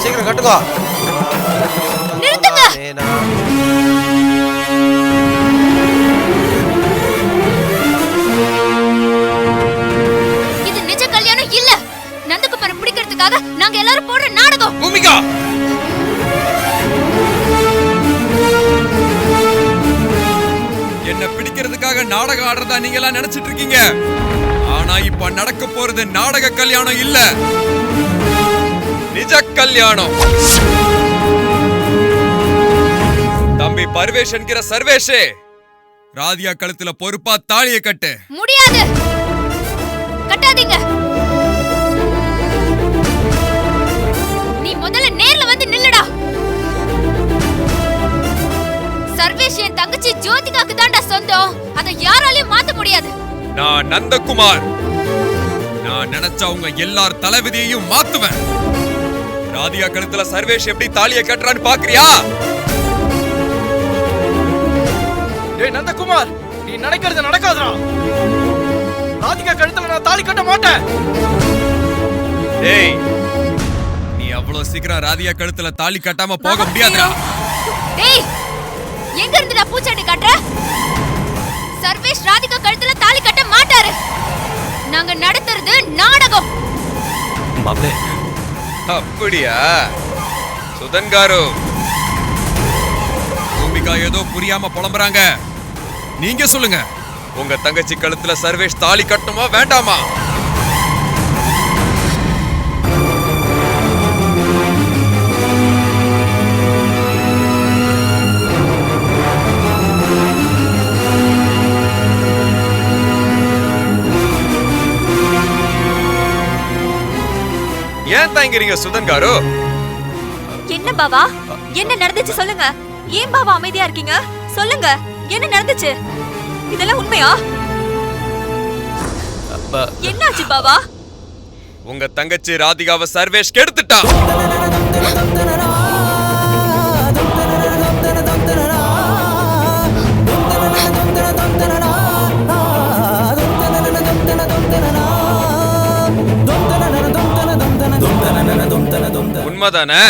சீக்கிரம் கட்டுக்கோ. நிறுத்துங்க. இது நிஜ கல்யாணம் இல்ல. நந்தகுமார பிடிக்கிறதுக்காக நாங்க எல்லாரும் போடுற நாடகம். பூமிகா, என்ன பிடிக்கிறதுக்காக நாடகம் ஆடுறதா நீங்க எல்லாம் நினைச்சிட்டு இருக்கீங்க. ஆனா இப்ப நடக்க போறது நாடக கல்யாணம் இல்ல, நிஜ கல்யாணம். தம்பி பர்வேஷ் என்கிற சர்வேஷே, ராதியா கழுத்துல பொறுப்பா தாலியை கட்டு. முடியாது, கட்டாதீங்க. நீ முதல்ல நேர்ல வந்து நில்லுடா. சர்வேஷ் என் தங்கச்சி ஜோதிகாக்கு தான்டா சொந்தம். அதை யாராலையும் மாத்த முடியாது. நான் நந்தகுமார். நான் நினைச்சா உங்க எல்லார் தலைவிதியையும் மாத்துவேன். ராதியா கழுத்துல சர்வேஷ் எப்படி தாலியை கட்டுறான்னு பாக்குறியா? டேய் நந்தகுமார், நீ நினைக்கிறது நடக்காதுடா. ராதிகா கழுத்துல நான் தாலி கட்ட மாட்டேன். டேய், நீ அவ்வளவு சீக்கிரம் ராதிகா கழுத்துல தாலி கட்டாம போக முடியாதுடா. டேய், எங்க இருந்துடா பூச்சாண்டி காட்டுற? சர்வேஷ் ராதிகா கழுத்துல தாலி கட்ட மாட்டாரு. நாங்க நடத்துறது நாடகம். மாப்ளே, அப்படியா? சுதன்காரு, பூமிகா ஏதோ புரியாம புலம்புறாங்க. நீங்க சொல்லுங்க, உங்க தங்கச்சி கழுத்துல சர்வேஷ் தாலி கட்டணுமா வேண்டாமா? ஏன் தயங்குறீங்க சுதன்காரு? என்ன பாவா, என்ன நடந்துச்சு சொல்லுங்க. ஏன் பாவா அமைதியா இருக்கீங்க? சொல்லுங்க, என்ன நடந்துச்சு? இதெல்லாம் உண்மையா? என்னாச்சு பாவா? உங்க தங்கச்சி ராதிகாவை சர்வேஷ் கெடுத்துட்டான். உண்மைதானே?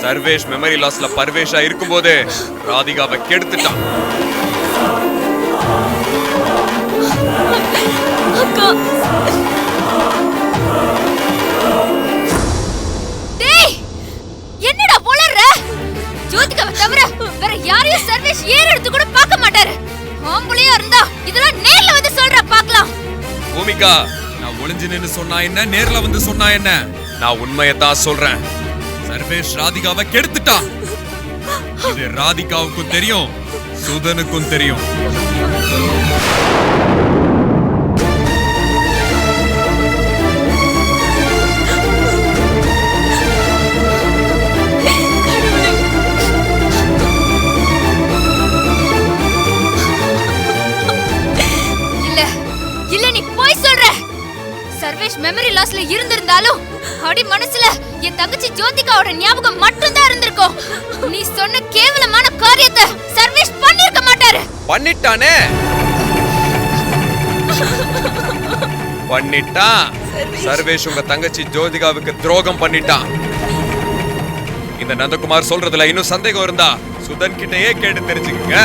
சர்வேஷ் மெமரி லாஸ்ல பர்வேஷா இருக்கும்போது ராதிகாவை கெடுத்துட்டான். டேய், என்னடா போலற? ஜோதிகாவை தவிர வேற யாரையும் சர்வேஷ் ஏற எடுத்து கூட பார்க்க மாட்டாரு. ஆம்பளையா இருந்தா இதெல்லாம் நேர்ல வந்து சொல்ற பார்க்கலாம். பூமிகா, நான் ஒளிஞ்சு நின்னு சொன்னா என்ன, நேர்ல வந்து சொன்னா என்ன? நான் உண்மையை தான் சொல்றேன். சர்வேஷ் ராதிகாவை கெடுத்துட்டான். இது ராதிகாவுக்கும் தெரியும், சுதனுக்கும் தெரியும். இல்ல, நீ போய் சொல்ற. சர்வேஷ் மெமரி லாஸ்ல இருந்திருந்தாலும் அடி மனசுல என் தங்கச்சி ஜோதிகாவோட ஞாபகம் மட்டும் தான் இருந்திருக்கும். நீ சொன்ன கேவலமான காரியத்தை சர்வேஷ் பண்ணிருக்க மாட்டாரு. பண்ணிட்டானே, பண்ணிட்டான். சர்வேஷ் உங்க தங்கச்சி ஜோதிகாவுக்கு துரோகம் பண்ணிட்டான். இந்த நந்தகுமார் சொல்றதுல இன்னும் சந்தேகம் இருந்தா சுதன் கிட்டயே கேட்டு தெரிஞ்சுக்கங்க.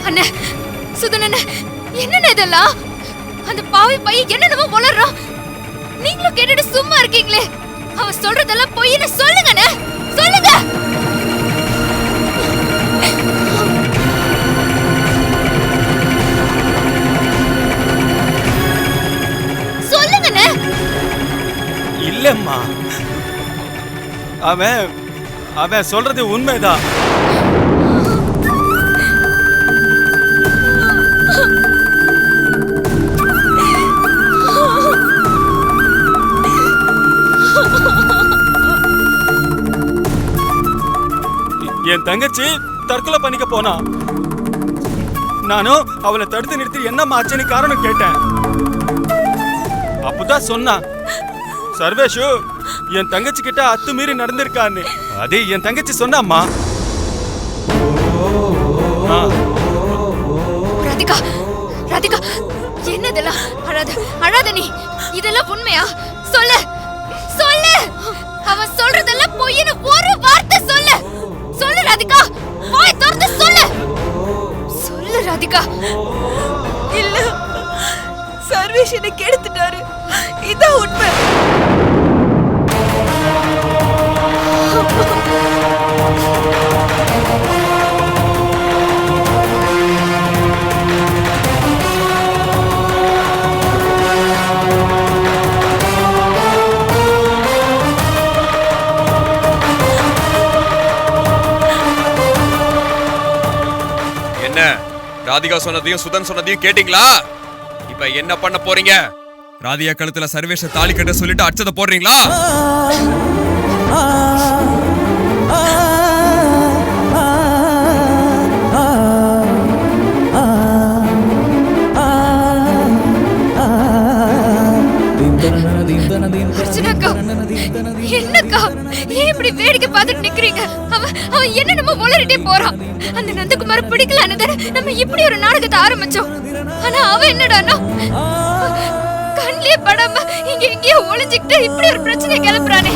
அண்ணே, சுதன் அண்ணே, என்னென்ன இதெல்லாம்? அந்த பாவி பையன் என்னென்னமோ வளர்றான். நீங்களும் கேட்டுட்டு சும்மா இருக்கீங்களே. அவன் சொல்றதெல்லாம் பொய்ன்னு சொல்லுங்கண்ணே, சொல்லுங்க. சொல்லுங்கண்ணே. இல்லம்மா, அவன் சொல்றது உண்மைதான். என் தங்கச்சி தற்கொலை பண்ணிக்க போனா. நானும் அவளை தடுத்து நிறுத்தி என்னம்மா ஆச்சுன்னு காரணம் கேட்டேன். அப்பதான் சொன்னா சர்வேஷு என் தங்கச்சி கிட்ட அத்துமீறி நடந்திருக்கான்னு. அதே என் தங்கச்சி சொன்னாம்மா. ராதிகா, ராதிகா, என்னதெல்லாம்? அழாத, அழாத நீ. இதெல்லாம் உண்மையா? சொல்லு, சொல்லு. அவன் சொல்றதெல்லாம் பொய்ன்னு ஒரு வார்த்தை சொல்லு. சொல்லு ராதிகா, வாய் திறந்து சொல்லு. சொல்லு ராதிகா. இல்ல, சர்வேஷ் என்ன கெடுத்துட்டாரு. இதான் உண்மை. ராதிகா சொன்னதையும் சுதன் சொன்னதையும் கேட்டீங்களா? இப்ப என்ன பண்ண போறீங்க? ராதிகா கழுத்துல சர்வேஷ தாலி கட்ட சொல்லிட்டு அச்சத போடுறீங்களா? என்னக்கா ஏன் இப்படி வேடிக்கை பார்த்துட்டு நிக்கிறீங்க? அவன் என்ன நம்ம உளறிட்டே போறான். அந்த நந்தகுமார் பிடிக்கலான்னு தானே நம்ம இப்படி ஒரு நாடகத்தை ஆரம்பிச்சோம். ஆனா அவன் என்னடானா கண்ணிலே படாம இங்க எங்கேயோ ஒளிஞ்சுக்கிட்டு இப்படி ஒரு பிரச்சனை கிளப்புறானே.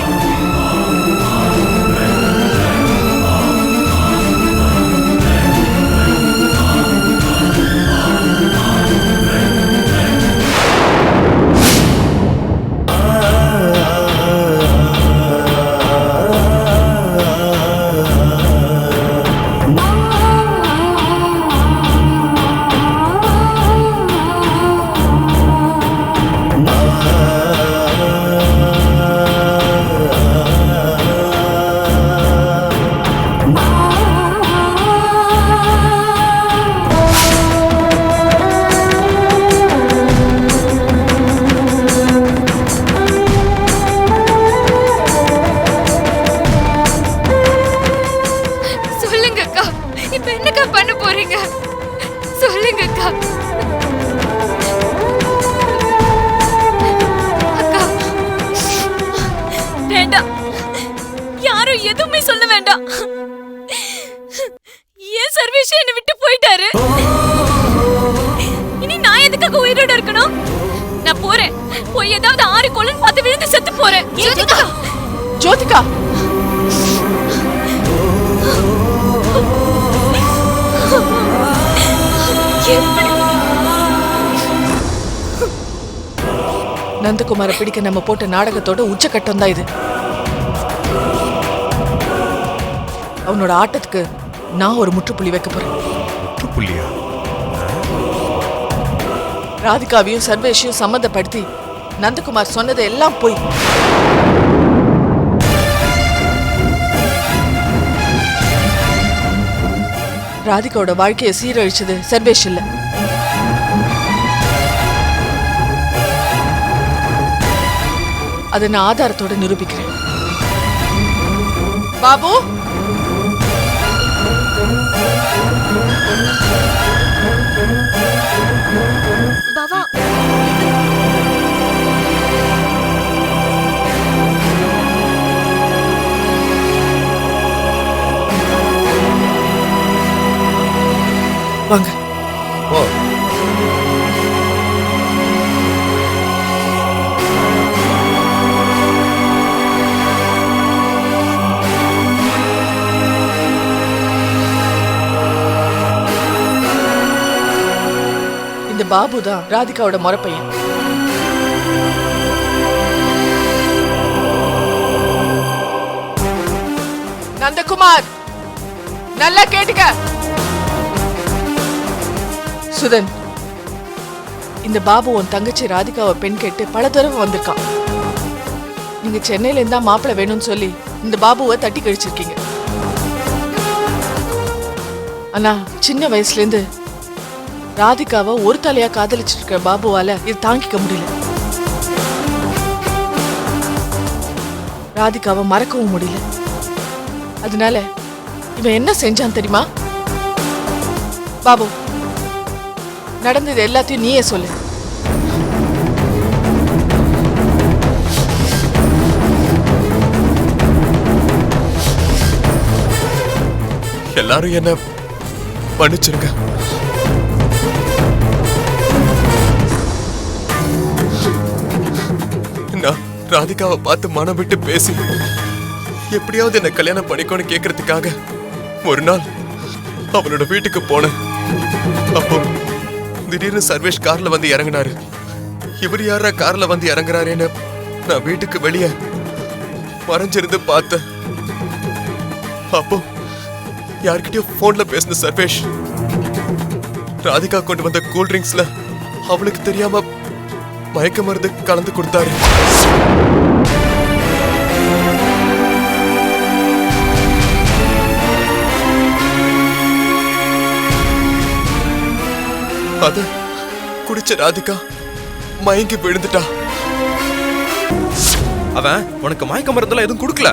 யாரும் எதுவுமே சொல்ல வேண்டாம். ஏன் சர்வேஷ் என்ன விட்டு போயிட்டாரு? இனி நான் எதுக்காக உயிரோட இருக்கணும்? நான் போறேன். போய் ஏதாவது ஆறு கொலன் பார்த்து விழுந்து செத்து போறேன். ஜோதிகா, ஜோதிகா, நந்தகுமார பிடிக்க நம்ம போட்ட நாடகத்தோட உச்சகட்டம் தான் இது. அவனோட ஆட்டத்துக்கு நான் ஒரு முற்றுப்புள்ளி வைக்க போறேன். முற்றுப்புள்ளியா? ராதிகாவையும் சர்வேஷையும் சம்மந்தப்படுத்தி நந்தகுமார் சொன்னது எல்லாம் போய். ராதிகாவோட வாழ்க்கையை சீரழிச்சது சர்வேஷ் இல்ல, அதை நான் ஆதாரத்தோட நிரூபிக்கிறேன். பாபு, பாவா, வாங்க. இந்த பாபு தான் ராதிகாவோட முறப்பையன். நந்தகுமார், நல்லா கேட்டுக்க. சுதன், இந்த பாபு உன் தங்கச்சி ராதிகாவை பெண் கேட்டு பல தடவை வந்திருக்கான். நீங்க சென்னையில இருந்தா மாப்பிள்ளை வேணும்னு சொல்லி இந்த பாபுவை தட்டி கழிச்சிருக்கீங்க. ஆனா சின்ன வயசுல இருந்து ராதிகாவை ஒரு தலையா காதலிச்சிட்டு இருக்கிற பாபுவால இது தாங்கிக்க முடியல. ராதிகாவை மறக்கவும் முடியல. அதனால இவன் என்ன செஞ்சான் தெரியுமா? பாபு, நடந்தது எல்லாத்தையும் நீயே சொல்லு. எல்லாரும் என்ன மன்னிச்சிருங்க. நான் ராதிகாவை பார்த்து மனம் விட்டு பேசி எப்படியாவது என்ன கல்யாணம் பண்ணிக்கோன்னு கேக்குறதுக்காக ஒரு நாள் அவளோட வீட்டுக்கு போனேன். அப்போ திடீர்னு சர்வேஷ் கார்ல வந்து இறங்கினாரு. இவர் யாரா கார்ல வந்து இறங்குறாருன்னு நான் வீட்டுக்கு வெளியே மறைஞ்சிருந்து பார்த்தேன். அப்போ யார்கிட்டயும் போன்ல பேசின சர்வேஷ் ராதிகா கொண்டு வந்த கூல் ட்ரிங்க்ஸ்ல அவளுக்கு தெரியாம மயக்க மருந்து கலந்து கொடுத்தாரு. அத குடிச்ச ராதிகா மயங்கி விழுந்துட்டா. அவன் உனக்கு மயக்க மருந்தெல்லாம் எதுவும் கொடுக்கல.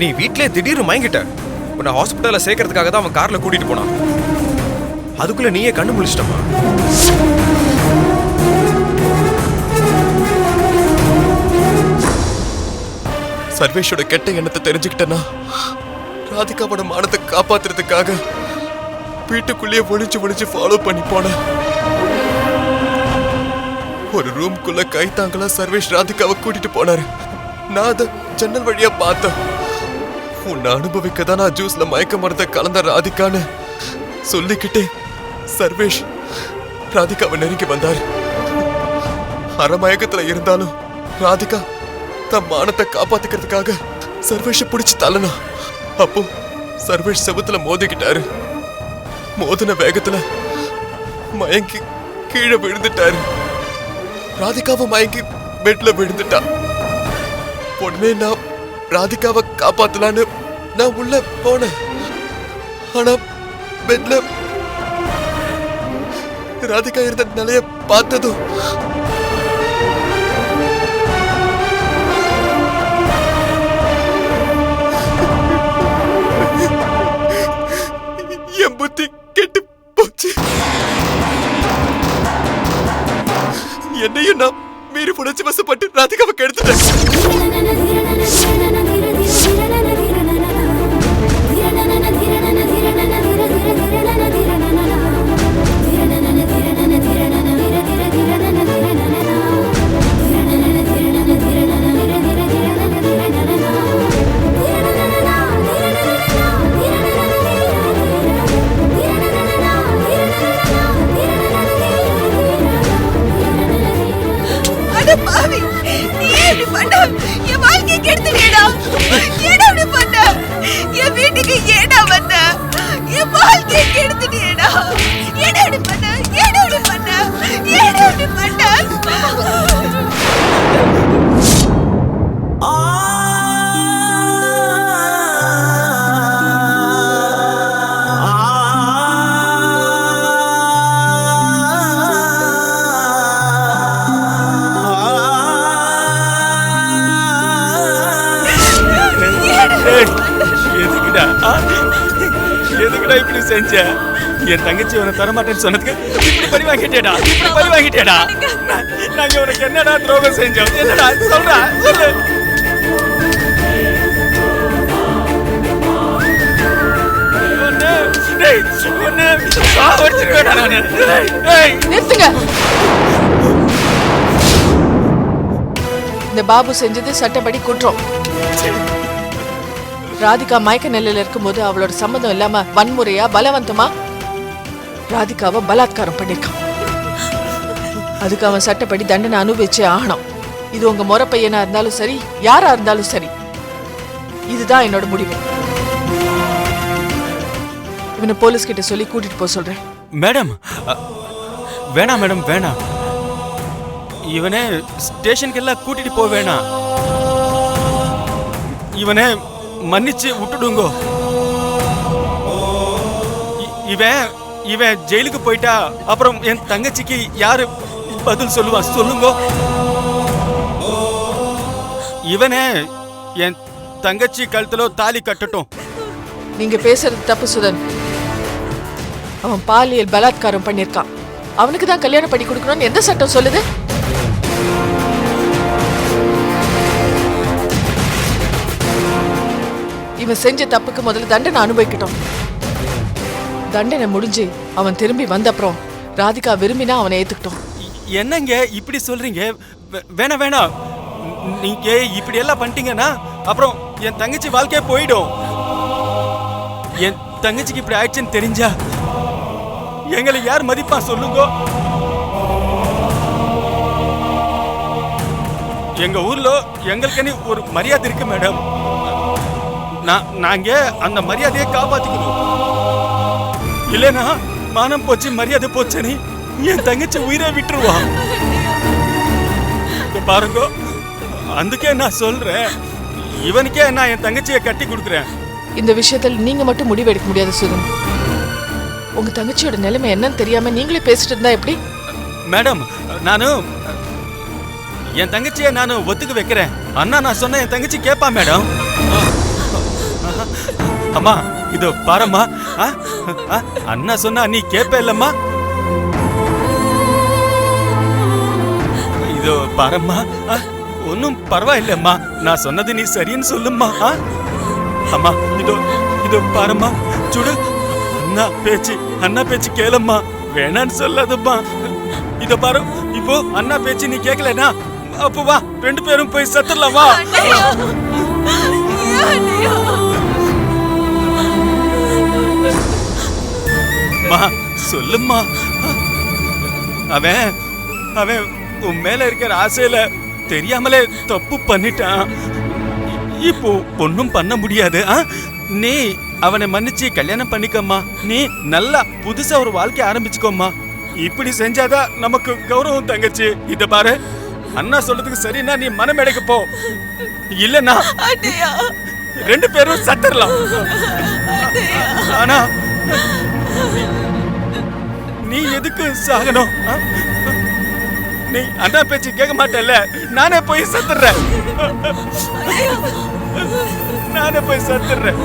நீ வீட்லயே திடீர்னு மயங்கிட்ட. உன்னை ஹாஸ்பிட்டல்ல சேர்க்கறதுக்காக தான் அவன் கார்ல கூட்டிட்டு போனான். அதுக்குள்ள நீயே கண்ணு முழிச்சிட்டமா? சர்வேஷோட கெட்ட எண்ணத்தை தெரிஞ்சுக்கிட்டேன்னா ராதிகாவோட மானத்தை காப்பாத்துறதுக்காக வீட்டுக்குள்ளேயே ஒளிஞ்சு ஃபாலோ பண்ணி போனேன். ஒரு ரூம்குள்ள கைத்தாங்களா சர்வேஷ் ராதிகாவை கூட்டிட்டு போனாரு. நான் அதை ஜன்னல் வழியா பார்த்தேன். உன்னை அனுபவிக்க தான் நான் ஜூஸ்ல மயக்க மருந்த கலந்த ராதிகான்னு சொல்லிக்கிட்டே சர்வேஷ் ராதிகாவை நெருங்கி வந்தாரு. அரை மயக்கத்துல இருந்தாலும் ராதிகா தன் மானத்தை காப்பாத்திக்கிறதுக்காக சர்வேஷை பிடிச்சு தள்ளனா. அப்போ சர்வேஷ் செவுத்துல மோதிக்கிட்டாரு. மோதின வேகத்துல மயங்கி கீழே விழுந்துட்டாரு. ராதிகாவை மயங்கி பெட்ல விழுந்துட்டா. உடனே நான் ராதிகாவை காப்பாத்தலான்னு நான் உள்ள போனேன். ஆனா பெட்ல ராதிகா இருந்த நிலைய பார்த்ததும் என் புத்தி கெட்டு போச்சு. என்னையும் நான் மீறி புணர்ச்சி வசப்பட்டு ராதிகாவை கெடுத்துட்டேன். எதுக்குடா இப்படி செஞ்ச? என் தங்கச்சி உன தரமாட்டேன்னு சொன்னதுக்கு இப்படி பழி வாங்கிட்டேடா. நாங்க உனக்கு என்னடா துரோகம் செஞ்சோம்? என்னடா சொல்றா, சொல்லு. நிறுத்துங்க. இந்த பாபு செஞ்சது சட்டப்படி குற்றம். ராதிகா மயக்க நிலையில இருக்கும்போது அவளோட சம்மதம் இல்லாம வன்முறையா பலவந்தமா ராதிகாவை பலாத்காரம் பண்ணிருக்கான். அதுக்கு அவன் சட்டப்படி தண்டனை அனுபவிச்சே ஆகணும். இது உங்க முறை பையனா இருந்தாலும் சரி, யாரா இருந்தாலும் சரி. இதுதான் என்னோட முடிவு. இவனை போலீஸ் கிட்ட சொல்லி கூட்டிட்டு போக சொல்றேன். மேடம் வேணாம் மேடம், வேணாம். இவனே ஸ்டேஷனுக்கு எல்லாம் கூட்டிட்டு போக வேணாம். இவனே மன்னிச்சு விட்டுடுங்கோ. இவன் ஜெயிலுக்கு போயிட்டா அப்புறம் என் தங்கச்சிக்கு யாரு பதில் சொல்லுவா சொல்லுங்க. இவனே என் தங்கச்சி கழுத்துல தாலி கட்டட்டும். நீங்க பேசுறது தப்பு சுதன். அவன் பாலியல் பலாத்காரம் பண்ணிருக்கான். அவனுக்கு தான் கல்யாணம் பண்ணி கொடுக்கணும்னு எந்த சட்டம் சொல்லுது? இவன் செஞ்ச தப்புக்கு முதல்ல தண்டனை அனுபவிக்கட்டும். தண்டனை முடிஞ்சு அவன் திரும்பி வந்தப்புறம் ராதிகா விரும்பினா அவனை ஏத்துக்கிட்டோம். என்னங்க இப்படி சொல்றீங்க? வேணாம் வேணாம், நீங்க இப்படி எல்லாம் பண்ணிட்டீங்கன்னா அப்புறம் என் தங்கச்சி வாழ்க்கையே போயிடும். என் தங்கச்சிக்கு இப்படி ஆயிடுச்சுன்னு தெரிஞ்சா எங்களை யார் மதிப்பா சொல்லுங்க? எங்க ஊர்ல எங்களுக்குன்னு ஒரு மரியாதை இருக்கு மேடம். நாங்க அந்த மரியாதையை காப்பாத்திக்கணும். இல்லைன்னா மானம் போச்சு மரியாதை போச்சுன்னு என் தங்கச்சி உயிரை விட்டுருவா. பாருங்க, అందుకే நான் சொல்றேன், இவனுக்கே நான் என் தங்கச்சியை கட்டி கொடுக்குறேன். இந்த விஷயத்தில் நீங்க மட்டும் முடிவெடுக்க முடியாது சுதன். உங்க தங்கச்சியோட நிலைமை என்னன்னு தெரியாம நீங்களே பேசிட்டு இருந்தா எப்படி? மேடம், என் தங்கச்சியை நான் ஒத்துக்க வைக்கிறேன். அண்ணா நான் சொன்ன என் தங்கச்சி கேப்பா மேடம். அம்மா இதோ பாரம்மா, அண்ணா சொன்னா நீ கேப்ப இல்லம்மா. இதோ பாரம்மா, ஒன்னும் பரவாயில்லம்மா. நான் சொன்னது நீ சரின்னு சொல்லும்மா. அம்மா இதோ இதோ பாரம்மா, சுடு. அண்ணா பேச்சு கேளம்மா, வேணான்னு சொல்லாதம்மா. இத பாரு, இப்போ அண்ணா பேச்சு நீ கேட்கலனா அப்போ வா, ரெண்டு பேரும் போய் செத்துடலாம் வா. மா சொல்லும்மா. அவன் உன் மேல இருக்கிற ஆசையில தெரியாமலே தப்பு பண்ணிட்டான். இப்போ ஒன்னும் பண்ண முடியாது. நீ அவனை மன்னிச்சு கல்யாணம் பண்ணிக்கம்மா. நீ நல்லா புதுசா ஒரு வாழ்க்கை ஆரம்பிச்சுக்கோம்மா. இப்படி செஞ்சாதான் நமக்கு கௌரவம் தங்கச்சி. இத பாரு, அண்ணா சொல்றதுக்கு சரின்னா நீ மனமேடைக்கு போ, இல்லன்னா ரெண்டு பேரும் சத்தரலாம். ஆனா நீ எதுக்கு சாகணும்? நீ அண்ணா பேச்சு கேட்க மாட்டேல்ல, நானே போய் சத்துறேன். நானே போய் சத்துறேன்.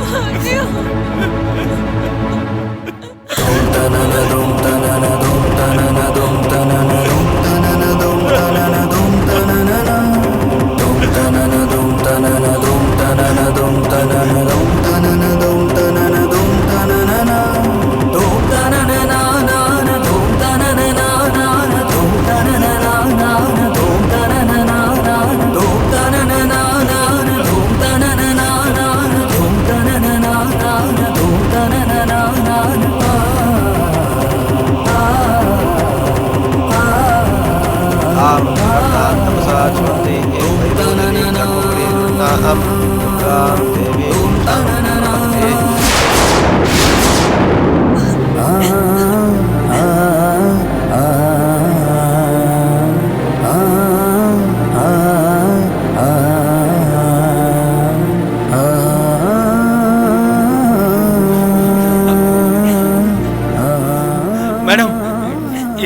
மேடம்,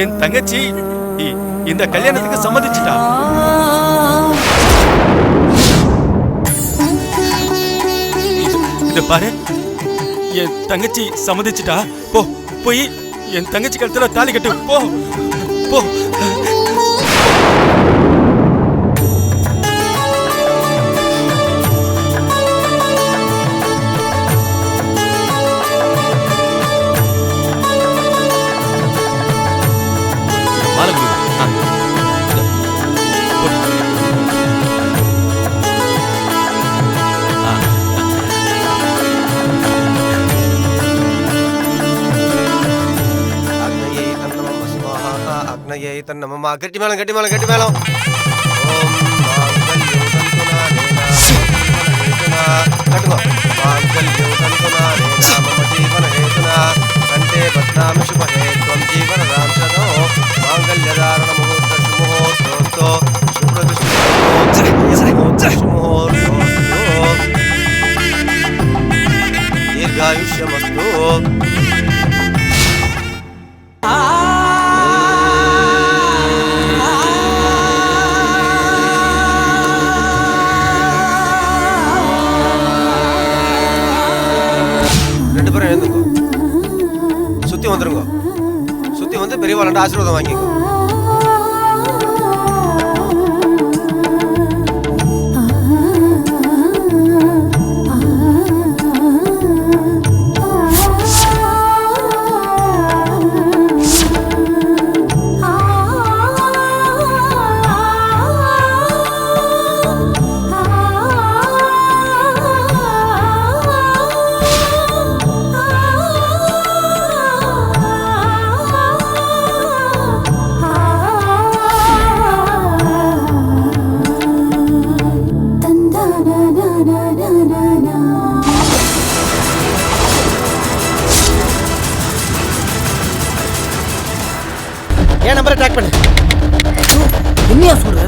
என் தங்கச்சி இந்த கல்யாணத்துக்கு சம்மதிச்சிட்டா. இத பாரு, என் தங்கச்சி சம்மதிச்சிட்டா. போய் என் தங்கச்சி கழுத்துல தாலி கட்டு. போ. தன்னம்மா கட்டி மேளம். கட்டுங்க. கண்டே பத்னாமி சுபஹே த்வம் ஜீவன ராம்சதோ மாங்கல்யதாரண முகூர்த்த சுமுகூர்த்தோ சுப்ரதிஷ்டோ दीर्घायुष्यमस्तु। வந்து ஆசீர்வாதம் வாங்கிக்கோ. என் நம்பரை ட்ராக் பண்ணு. என்னையா சொல்ற?